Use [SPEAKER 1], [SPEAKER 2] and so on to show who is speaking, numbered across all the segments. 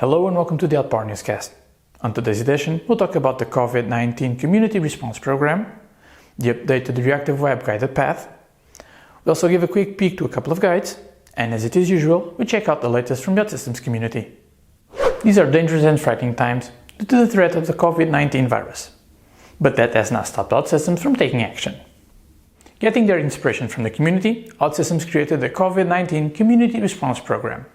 [SPEAKER 1] Hello and welcome to the OutPower newscast. On today's edition, we'll talk about the COVID-19 Community Response Program, the update to the Reactive Web Guided Path. We'll also give a quick peek to a couple of guides, and as it is usual, we check out the latest from the OutSystems community. These are dangerous and frightening times due to the threat of the COVID-19 virus. But that has not stopped OutSystems from taking action. Getting their inspiration from the community, OutSystems created the COVID-19 Community Response Program.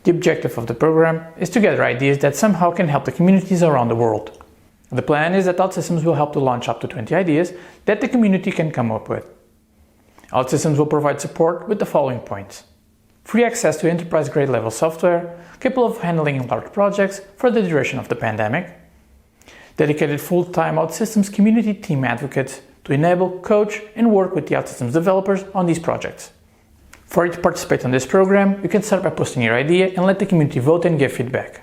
[SPEAKER 1] The objective of the program is to gather ideas that somehow can help the communities around the world. The plan is that OutSystems will help to launch up to 20 ideas that the community can come up with. OutSystems will provide support with the following points: free access to enterprise-grade level software, capable of handling large projects for the duration of the pandemic, dedicated full-time OutSystems community team advocates to enable, coach, and work with the OutSystems developers on these projects. For you to participate on this program, you can start by posting your idea and let the community vote and give feedback.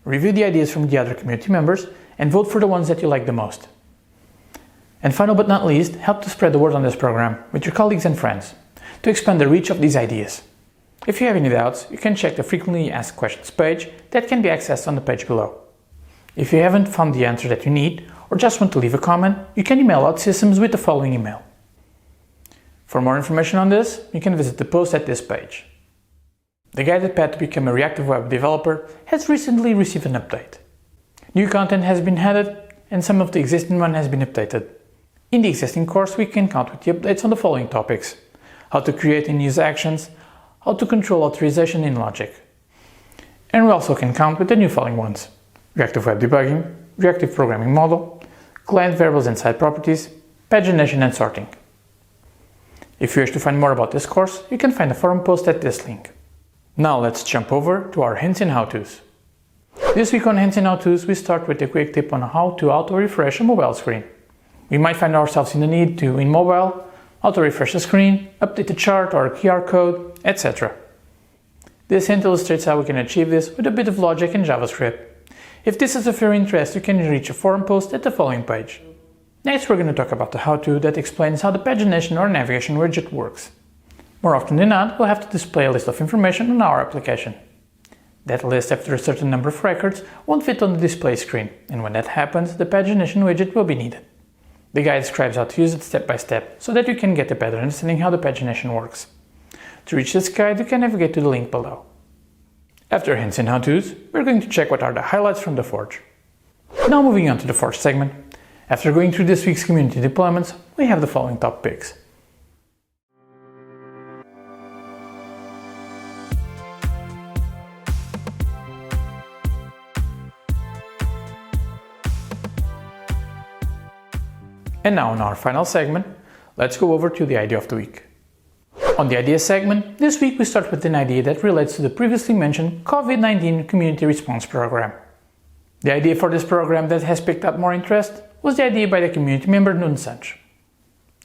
[SPEAKER 1] Review the ideas from the other community members and vote for the ones that you like the most. And final but not least, help to spread the word on this program with your colleagues and friends to expand the reach of these ideas. If you have any doubts, you can check the frequently asked questions page that can be accessed on the page below. If you haven't found the answer that you need or just want to leave a comment, you can email OutSystems with the following email. For more information on this, you can visit the post at this page. The guided path to become a reactive web developer has recently received an update. New content has been added and some of the existing one has been updated. In the existing course, we can count with the updates on the following topics: how to create and use actions, how to control authorization in logic. And we also can count with the new following ones: reactive web debugging, reactive programming model, client variables and site properties, pagination and sorting. If you wish to find more about this course, you can find a forum post at this link. Now let's jump over to our hints and how-tos. This week on Hints and How-Tos, we start with a quick tip on how to auto-refresh a mobile screen. We might find ourselves in the need to, in mobile, auto-refresh the screen, update the chart or QR code, etc. This hint illustrates how we can achieve this with a bit of logic and JavaScript. If this is of your interest, you can reach a forum post at the following page. Next, we're going to talk about the how-to that explains how the pagination or navigation widget works. More often than not, we'll have to display a list of information on our application. That list, after a certain number of records, won't fit on the display screen, and when that happens, the pagination widget will be needed. The guide describes how to use it step by step, so that you can get a better understanding how the pagination works. To reach this guide, you can navigate to the link below. After hints and how-tos, we're going to check what are the highlights from the Forge. Now moving on to the Forge segment. After going through this week's community deployments, we have the following top picks. And now in our final segment, let's go over to the idea of the week. On the idea segment, this week we start with an idea that relates to the previously mentioned COVID-19 Community Response Program. The idea for this program that has picked up more interest was the idea by the community member Nuno Santos.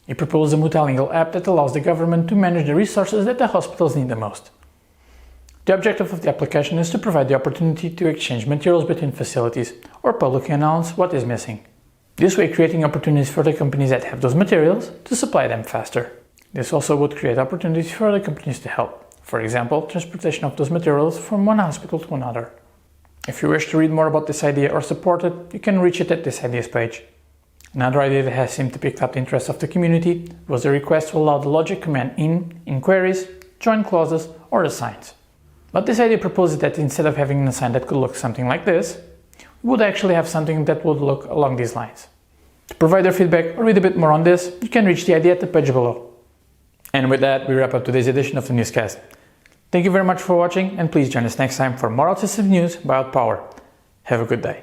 [SPEAKER 1] He proposed a multilingual app that allows the government to manage the resources that the hospitals need the most. The objective of the application is to provide the opportunity to exchange materials between facilities or publicly announce what is missing. This way creating opportunities for the companies that have those materials to supply them faster. This also would create opportunities for other companies to help, for example, transportation of those materials from one hospital to another. If you wish to read more about this idea or support it, you can reach it at this ideas page. Another idea that has seemed to pick up the interest of the community was a request to allow the logic command in queries, join clauses, or assigns. But this idea proposes that instead of having an assign that could look something like this, we would actually have something that would look along these lines. To provide your feedback or read a bit more on this, you can reach the idea at the page below. And with that, we wrap up today's edition of the newscast. Thank you very much for watching, and please join us next time for more OutSystems news by OutPower. Have a good day.